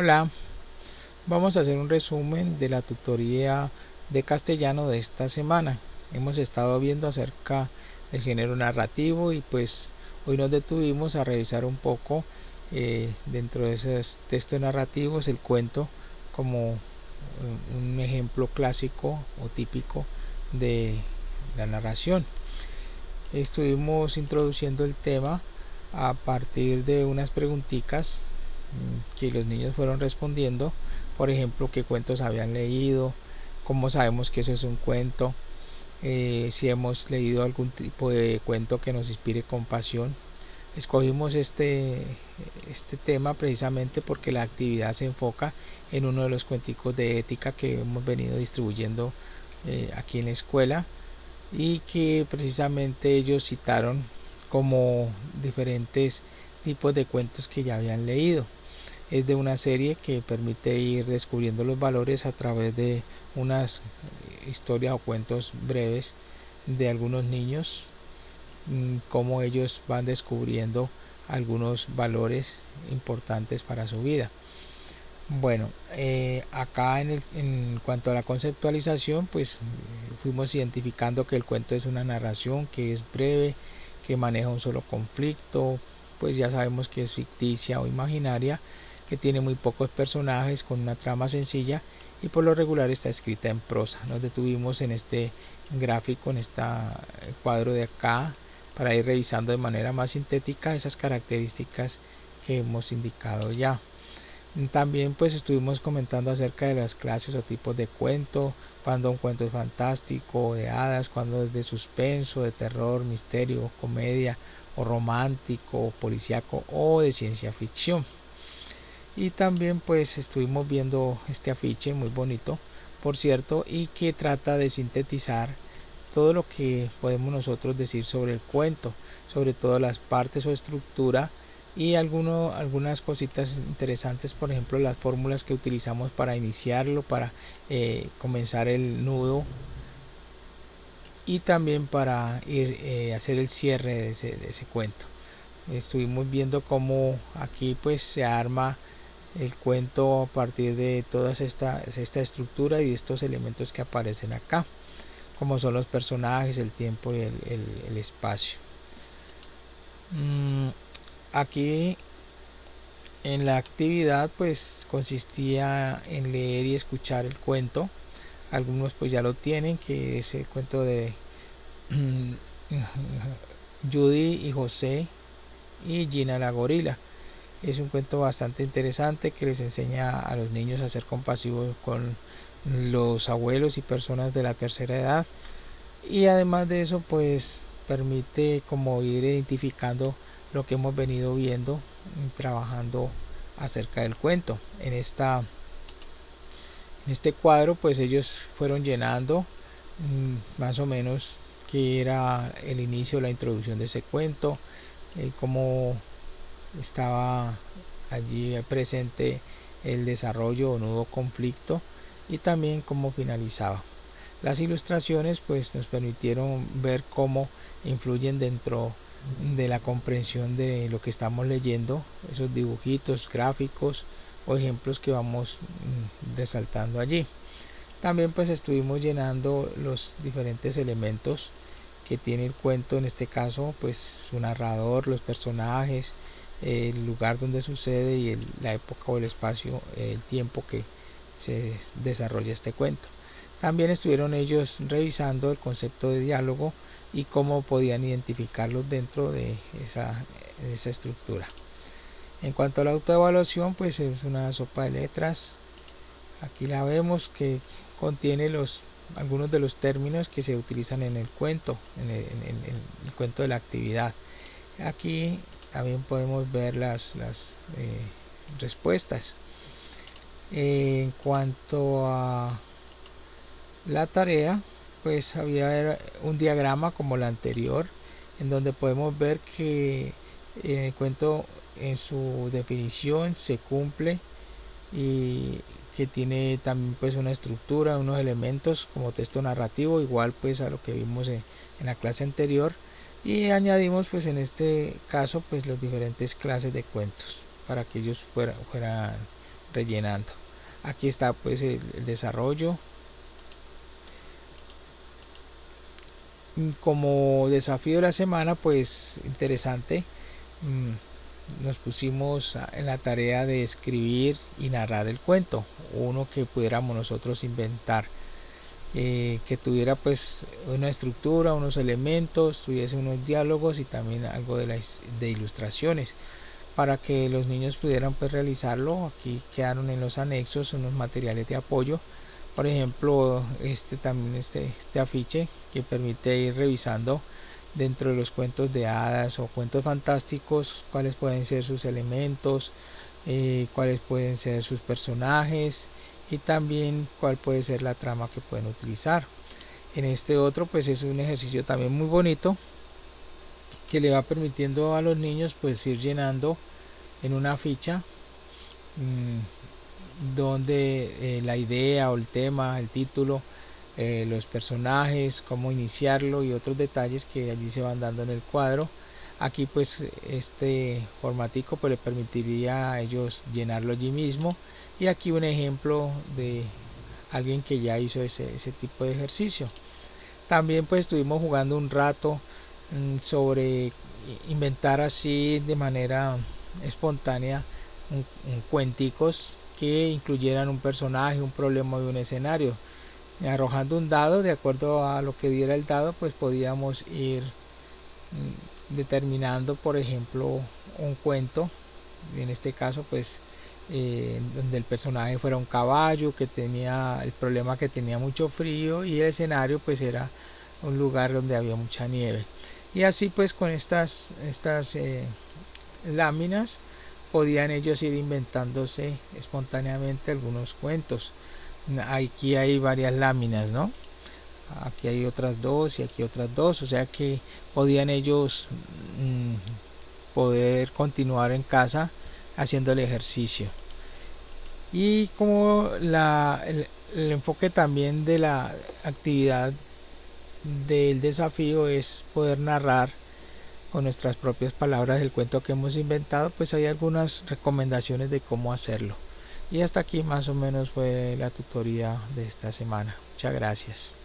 Hola, vamos a hacer un resumen de la tutoría de castellano de esta semana. Hemos estado viendo acerca del género narrativo y pues hoy nos detuvimos a revisar un poco dentro de esos textos narrativos el cuento como un ejemplo clásico o típico de la narración. Estuvimos introduciendo el tema a partir de unas preguntitas que los niños fueron respondiendo, por ejemplo, qué cuentos habían leído, cómo sabemos que eso es un cuento, si hemos leído algún tipo de cuento que nos inspire compasión. Escogimos este tema precisamente porque la actividad se enfoca en uno de los cuenticos de ética que hemos venido distribuyendo aquí en la escuela y que precisamente ellos citaron como diferentes tipos de cuentos que ya habían leído. Es de una serie que permite ir descubriendo los valores a través de unas historias o cuentos breves de algunos niños, cómo ellos van descubriendo algunos valores importantes para su vida. Bueno, acá en cuanto a la conceptualización, pues fuimos identificando que el cuento es una narración que es breve, que maneja un solo conflicto, pues ya sabemos que es ficticia o imaginaria, que tiene muy pocos personajes, con una trama sencilla y por lo regular está escrita en prosa. Nos detuvimos en este gráfico, en este cuadro de acá, para ir revisando de manera más sintética esas características que hemos indicado ya. También pues estuvimos comentando acerca de las clases o tipos de cuento, cuando un cuento es fantástico, de hadas, cuando es de suspenso, de terror, misterio, comedia o romántico, policíaco o de ciencia ficción. Y también pues estuvimos viendo este afiche muy bonito, por cierto, y que trata de sintetizar todo lo que podemos nosotros decir sobre el cuento, sobre todo las partes o estructura y algunas cositas interesantes, por ejemplo las fórmulas que utilizamos para iniciarlo, para comenzar el nudo y también para ir hacer el cierre de ese cuento. Estuvimos viendo cómo aquí pues se arma el cuento a partir de toda esta estructura y de estos elementos que aparecen acá, como son los personajes, el tiempo y el espacio. Aquí en la actividad pues consistía en leer y escuchar el cuento. Algunos pues ya lo tienen, que es el cuento de Judy y José y Gina la gorila. Es un cuento bastante interesante que les enseña a los niños a ser compasivos con los abuelos y personas de la tercera edad, y además de eso pues permite como ir identificando lo que hemos venido viendo trabajando acerca del cuento. En este cuadro pues ellos fueron llenando más o menos que era el inicio, la introducción de ese cuento, cómo estaba allí presente el desarrollo o nuevo conflicto y también cómo finalizaba. Las ilustraciones pues nos permitieron ver cómo influyen dentro de la comprensión de lo que estamos leyendo, esos dibujitos, gráficos o ejemplos que vamos resaltando allí. También pues estuvimos llenando los diferentes elementos que tiene el cuento, en este caso pues su narrador, los personajes, el lugar donde sucede y la época o el espacio, el tiempo que se desarrolla este cuento. También estuvieron ellos revisando el concepto de diálogo y cómo podían identificarlos dentro de esa estructura. En cuanto a la autoevaluación, pues es una sopa de letras. Aquí la vemos que contiene algunos de los términos que se utilizan en el cuento, en el cuento de la actividad. Aquí también podemos ver las respuestas. En cuanto a la tarea, pues había un diagrama como la anterior, en donde podemos ver que el cuento en su definición se cumple y que tiene también pues una estructura, unos elementos como texto narrativo, igual pues a lo que vimos en la clase anterior, y añadimos pues en este caso pues las diferentes clases de cuentos para que ellos fueran rellenando. Aquí está pues el desarrollo. Como desafío de la semana, pues interesante, nos pusimos en la tarea de escribir y narrar el cuento, uno que pudiéramos nosotros inventar, que tuviera pues una estructura, unos elementos, tuviese unos diálogos y también algo de ilustraciones para que los niños pudieran pues realizarlo. Aquí quedaron en los anexos unos materiales de apoyo, por ejemplo este afiche que permite ir revisando dentro de los cuentos de hadas o cuentos fantásticos cuáles pueden ser sus elementos, cuáles pueden ser sus personajes y también cuál puede ser la trama que pueden utilizar. En este otro pues es un ejercicio también muy bonito que le va permitiendo a los niños pues ir llenando en una ficha donde la idea o el tema, el título, los personajes, cómo iniciarlo y otros detalles que allí se van dando en el cuadro. Aquí pues este formatico pues le permitiría a ellos llenarlo allí mismo, y aquí un ejemplo de alguien que ya hizo ese tipo de ejercicio. También pues estuvimos jugando un rato sobre inventar así de manera espontánea un cuenticos que incluyeran un personaje, un problema y un escenario. Arrojando un dado, de acuerdo a lo que diera el dado, pues podíamos ir determinando, por ejemplo, un cuento, en este caso pues donde el personaje fuera un caballo que tenía el problema que tenía mucho frío, y el escenario pues era un lugar donde había mucha nieve. Y así pues con estas láminas podían ellos ir inventándose espontáneamente algunos cuentos. Aquí hay varias láminas, ¿no? Aquí hay otras dos y aquí otras dos, o sea que podían ellos poder continuar en casa haciendo el ejercicio. Y como el enfoque también de la actividad del desafío es poder narrar con nuestras propias palabras el cuento que hemos inventado, pues hay algunas recomendaciones de cómo hacerlo. Y hasta aquí más o menos fue la tutoría de esta semana. Muchas gracias.